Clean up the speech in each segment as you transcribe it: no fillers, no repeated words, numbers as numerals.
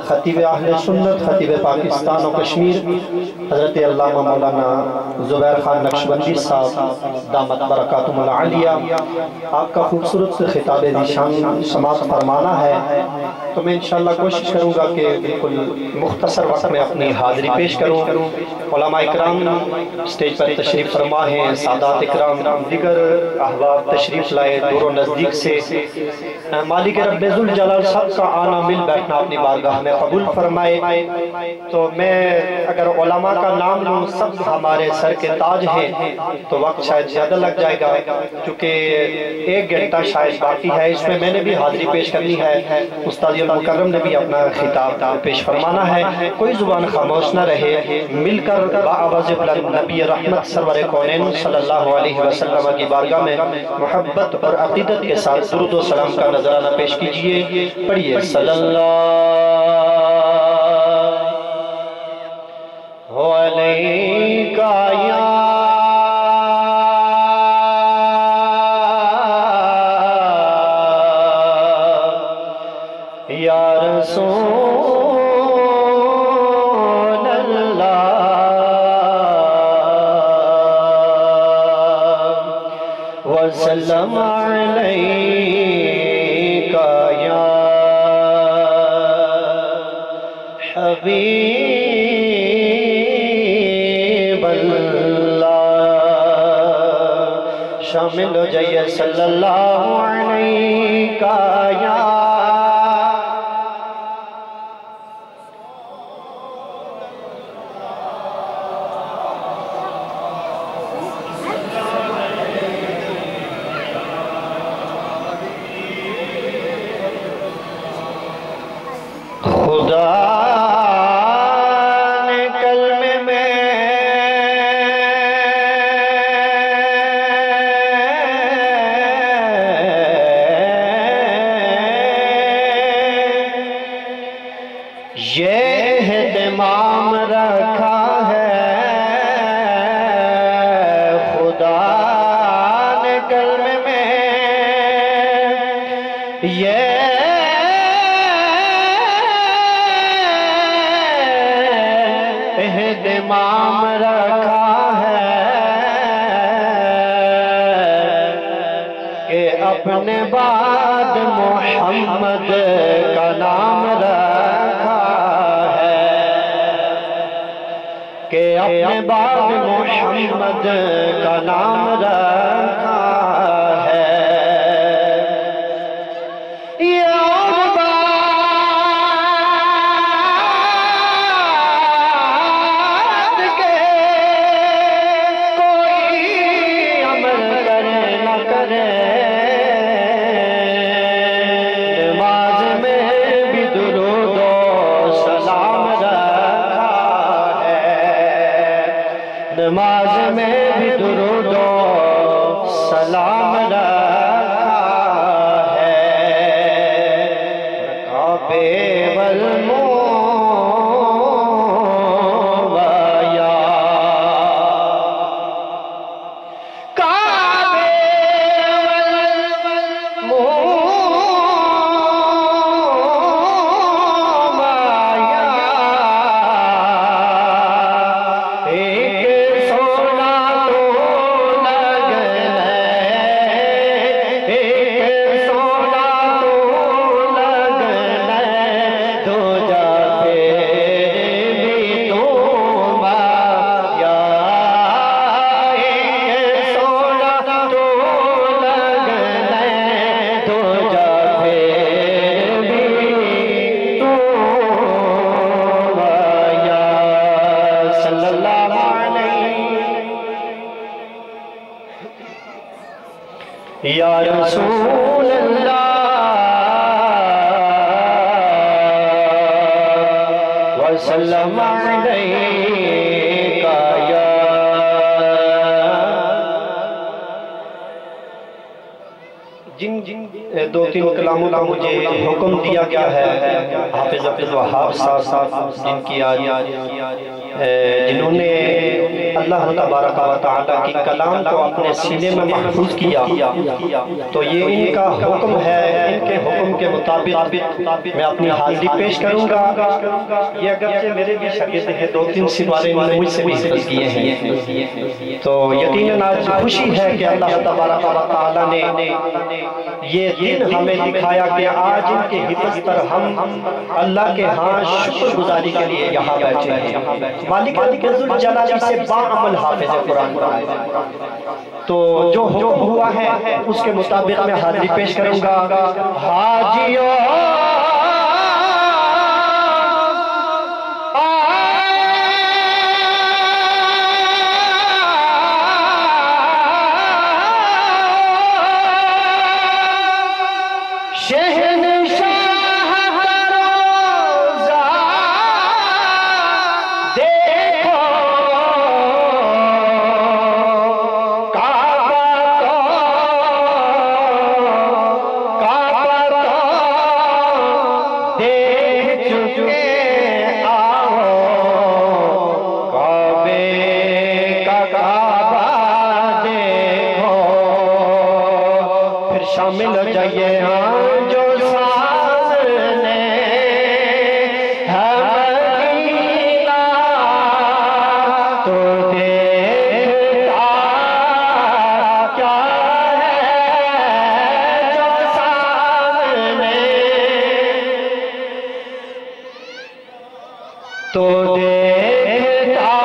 خطیب اہل سنت، خطیب پاکستان و کشمیر حضرت علامہ مولانا زبیر خان نقشبندی صاحب دامت برکاتہم العالیہ، آپ کا خوبصورت سے خطاب ذیشان سماعت فرمانا ہے، تو میں انشاءاللہ کوشش کروں گا کہ بالکل مختصر وقت میں اپنی حاضری پیش کروں۔ علماء اکرام سٹیج پر تشریف فرما ہیں، سادات اکرام دیگر احباب تشریف لائے دور و نزدیک سے، مالک رب ذوالجلال سب کا آنا مل بیٹھنا اپنی بارگاہ میں قبول فرمائے۔ تو میں اگر علماء کا نام لوں، سب ہمارے سر کے تاج ہیں، تو وقت شاید زیادہ لگ جائے گا، چونکہ 1 گھنٹہ شاید باقی ہے، اس میں نے بھی حاضری پیش کرنی ہے، استاد المکرم نے بھی اپنا خطاب پیش فرمانا ہے، کوئی زبان خاموش نہ رہے، مل کر بآواز بلند نبی رحمت سرور کونین صلی اللہ علیہ وسلم کی بارگاہ میں محبت اور عقیدت کے ساتھ درود و سلام کا نذرانہ پیش کیجئے۔ پڑھیے صلی اللہ علیہ یا رسول اللہ وسلم علیکہ یا حبیب اللہ، شامل ہو جائیے صلی اللہ علیکہ یا خدا نے کلمے میں یہ اہتمام رکھا ہے، خدا نے کلمے میں یہ اہتمام رکھا ہے کہ اپنے بعد محمد کا نام رکھا ہے، کہ اپنے بعد محمد کا نام رکھا ہے۔ نماز میں بھی درود و سلام رکھا ہے، کعبے والمویا کعبے یا رسول اللہ وسلم علیکہ یا جن دو تین کلاموں کا مجھے حکم دیا گیا ہے حافظ عبد الوہاب صاحب جنہوں نے اللہ تبارک و تعالیٰ کی کلام کو اپنے سینے میں محفوظ کیا، تو یہ ان کا حکم ہے، ان کے حکم کے مطابق میں اپنی حاضری پیش کروں گا۔ یہ اگرچہ میرے بھی شاگرد ہیں، دو تین سوالے انہوں نے مجھ سے محفوظ کیے ہیں، تو یقیناً آج خوشی ہے کہ اللہ تبارک و تعالیٰ نے یہ دن ہمیں دکھایا کہ آج ان کے حفظ پر ہم اللہ کے ہاں شکر گزاری کے لیے یہاں بیٹھے ہیں۔ مالک ذوالجلال سے باعمل حافظ قرآن کا، تو جو حکم ہوا ہے اس کے مطابق میں حاضری پیش کروں گا۔ حاجیوں شامل ہو جائیے جو سامنے ہے مدینہ، تو دیکھتا کیا ہے جو سامنے، تو دیکھتا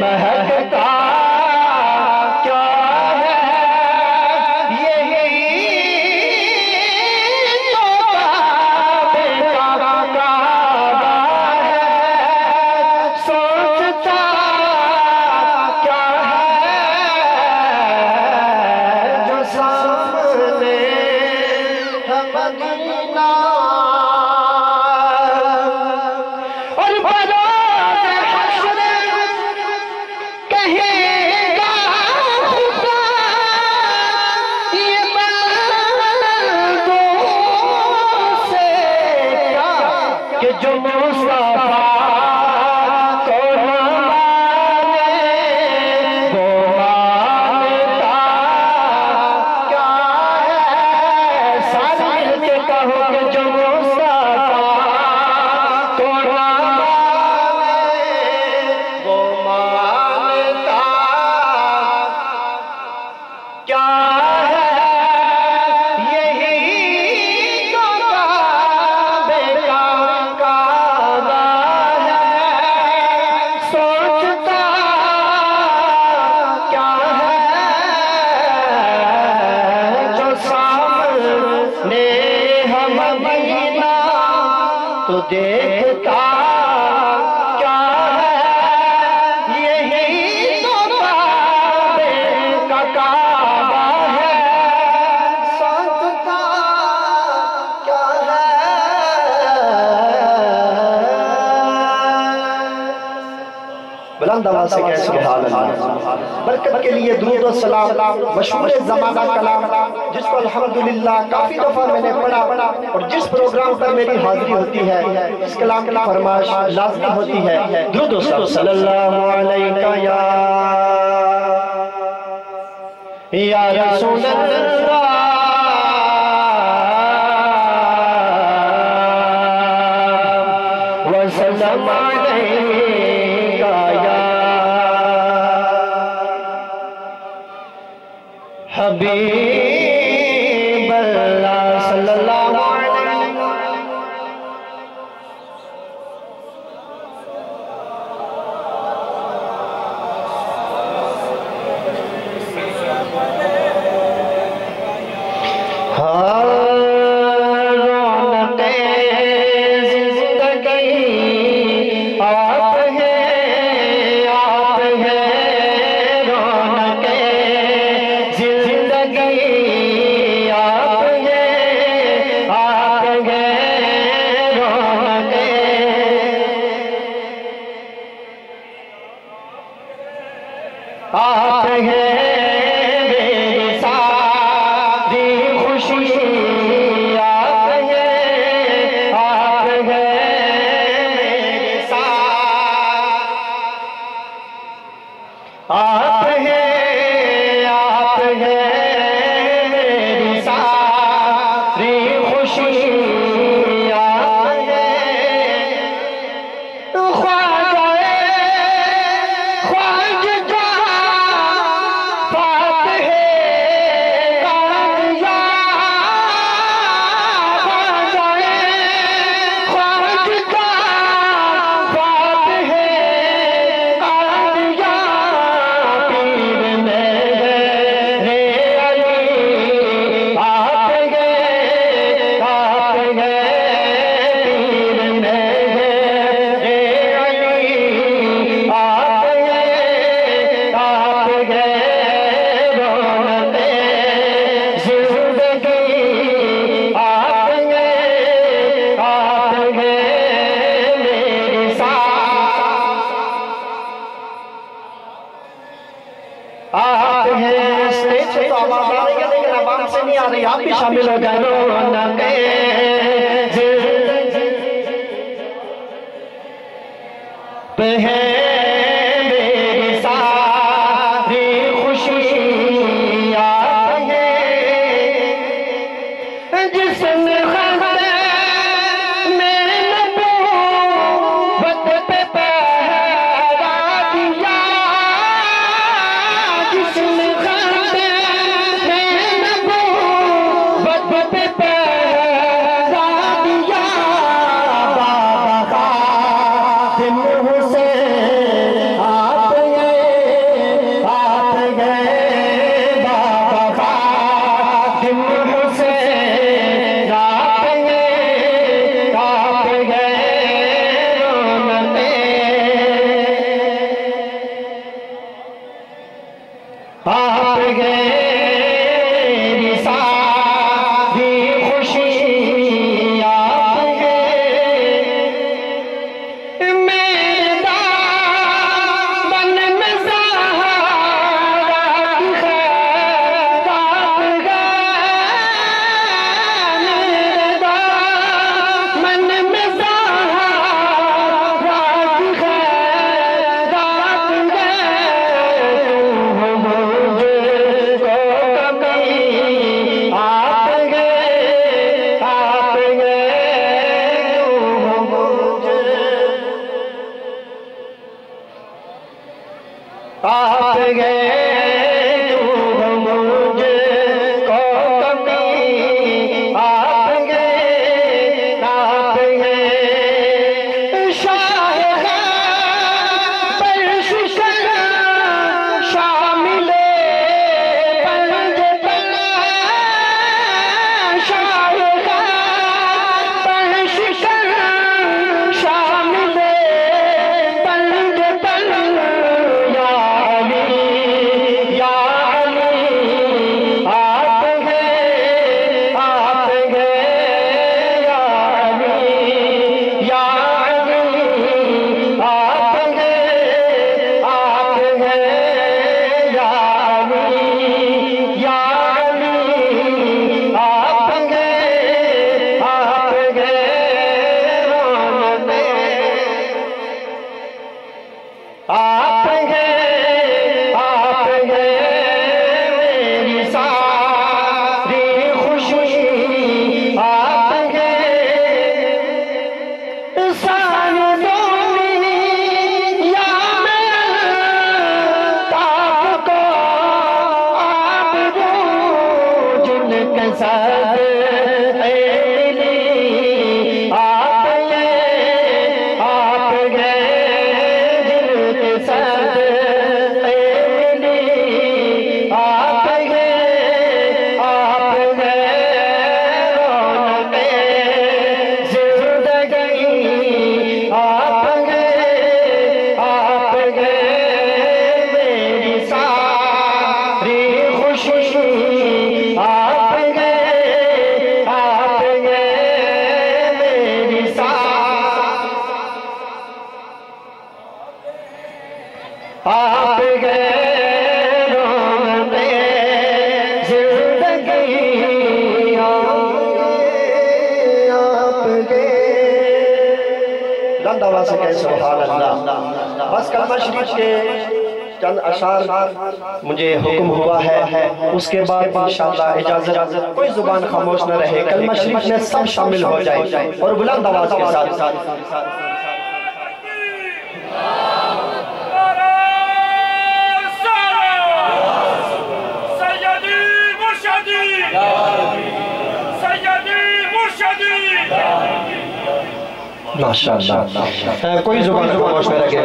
مہکتا سامنے ہے مدینہ اور بروز حشر کہے گا خدا یہ بندوں سے کیا کہ جو مصطفیٰ تو دیکھتا کیا ہے یہی تو کعبے کا کعبہ ہے سوچتا کیا ہے بلند آواز سے کہہ سبحان اللہ برکت کے لیے درود و سلام مشہور زمانہ کلام جس کو الحمدللہ کافی دفعہ میں نے پڑھا اور جس پروگرام پر میری حاضری ہوتی ہے اس کلام کی فرمائش لازمی ہوتی ہے درود و سلام صلی اللہ علیہ یا رسول اللہ وسلم حبیب اللہ صلی اللہ علیہ وسلم آپ ہیں میری ساری خوشی آپ ہیں میری آپ ہیں میری ساری خوشی آپ ہیں اسٹیج سے تو آواز آ رہی ہے لیکن عوام سے نہیں آ رہی آپ بھی شامل ہو جائے رونق پہ ہے میری ساری خوشی آپ ہیں جس نے آپ گئے کے ساتھ سبحان اللہ۔ بس کلمہ شریف کے چند اشعار مجھے حکم ہوا ہے، اس کے بعد انشاءاللہ اجازت، کوئی زبان خاموش نہ رہے، کلمہ شریف میں سب شامل ہو جائے اور بلند آواز کے ساتھ ماشاءاللہ کوئی زبان خاموش نہ رکھے۔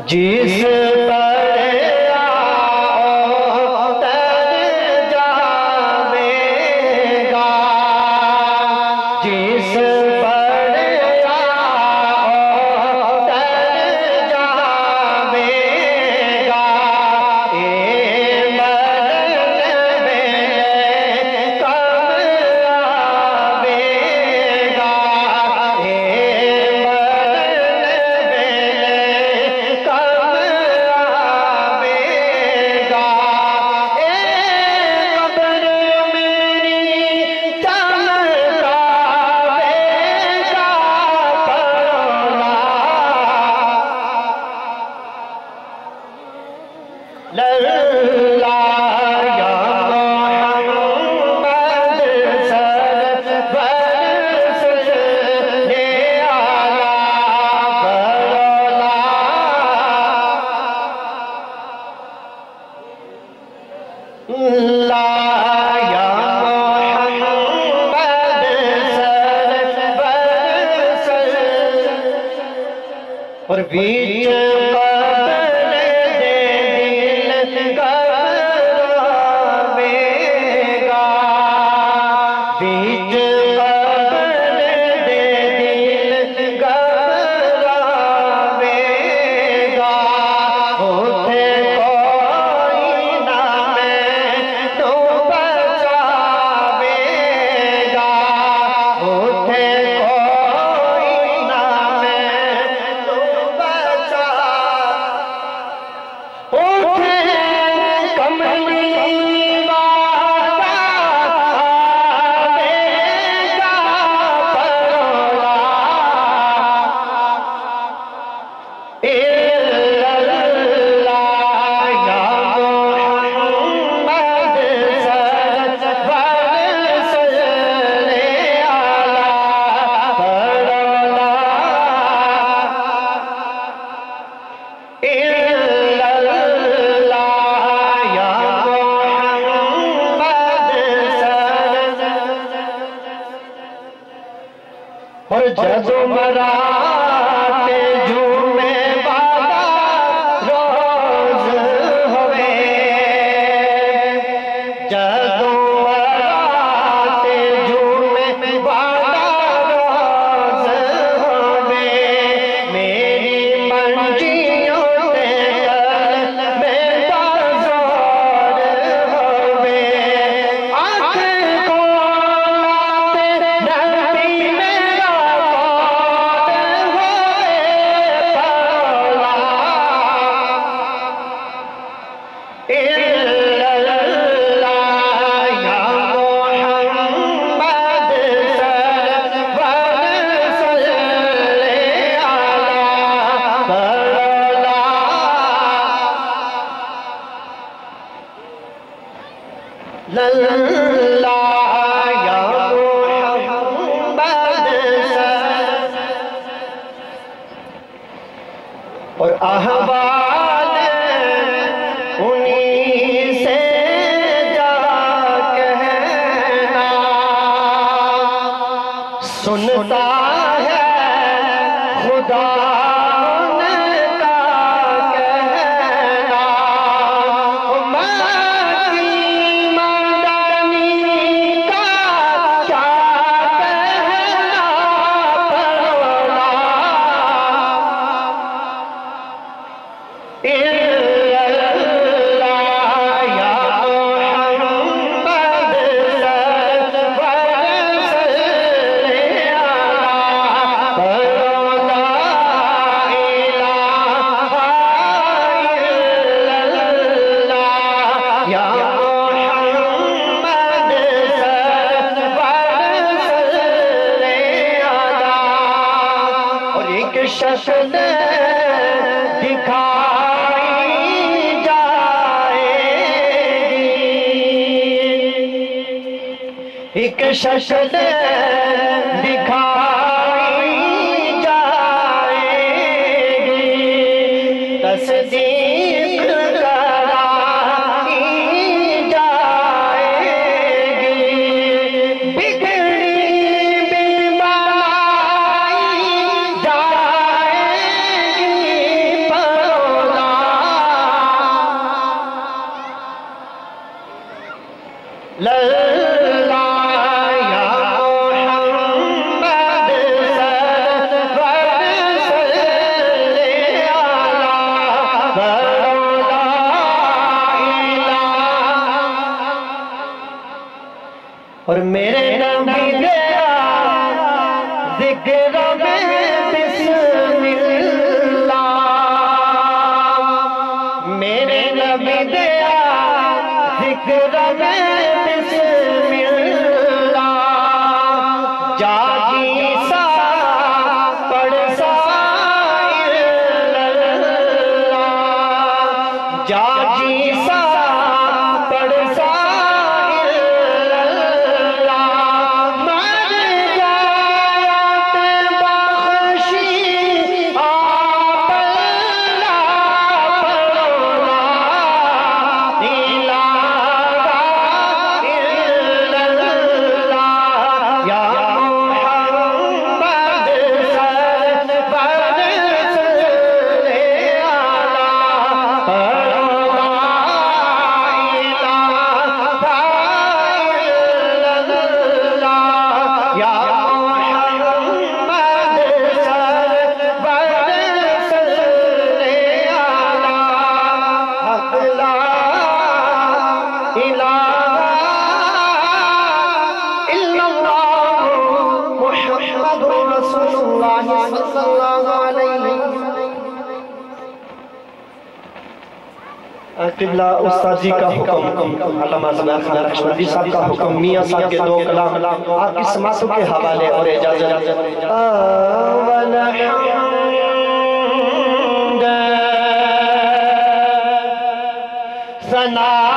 جس پر آؤ تر جاوے گا، جس پر آؤ تر جاوے گا، اے مرن میں کب آوے گا، اے اور بیچ قبر دے دل گھبراوے گا، بیچ قبر دے دل گھبراوے گا، ہوتے کوئی نہ میں تو بچاوے گا، ہوتے اور جدو مراتے جھومے بادا روز ہوئے، جدو مراتے جھومے بادا روز ہوئے، میری منجیوں تے گل میں باز اور احوال انہی سے جا کہنا سنتا ہے خدا شکل دکھائی جائے گی ایک شکل دکھائی جائے گی تصدیق کرائی جائے گی بگڑی بیماری اور میرے نبی دیا ذکر میں بسم اللہ میرے نبی دیا ذکر میں بسم اللہ جاگی سا پڑھ سا جاگی سا پڑھ سا قبلہ استاد جی کا حکم علامہ زبیر خان نقشبندی صاحب کا حکم میاں صاحب کے دو کلام آپ کی سماعتوں کے حوالے اور اجازت ثنا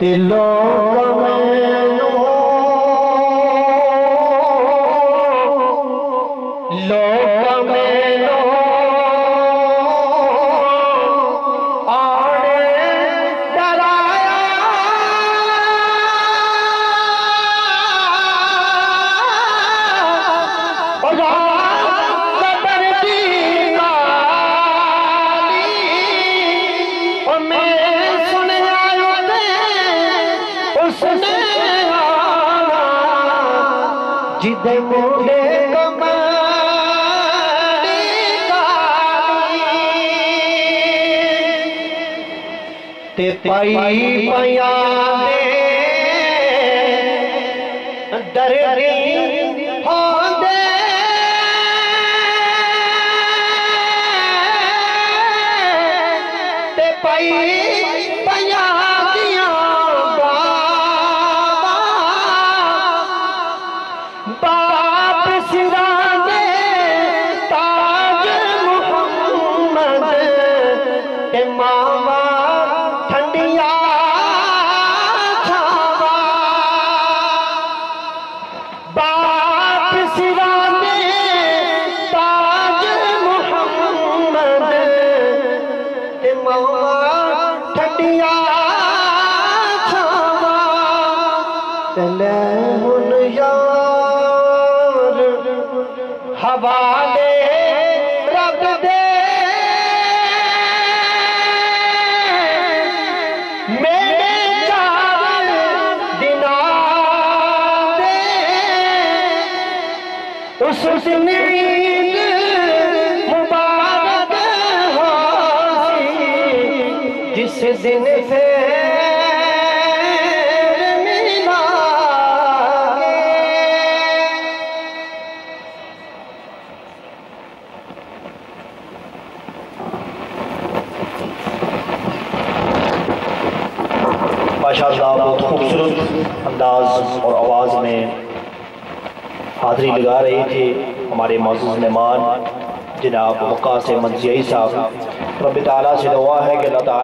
دلوں میں لوکا میں لو آنے ڈرایا قدر دی کالی اور میں سنے آئے اس نے آنا جدے موڑے تے پائی پیانے درری ہوندے تے پائی پیانیاں باپ سرانے تاج محمد امام حوالے رب دے میرے چار دنا دے اس دن عید مبارک ہو جس دن سے ماشاءاللہ بہت خوبصورت انداز اور آواز میں حاضری لگا رہے تھے ہمارے معزز مہمان جناب وقاص منزیائی صاحب۔ رب تعالیٰ سے دعا ہے کہ اللہ تعالیٰ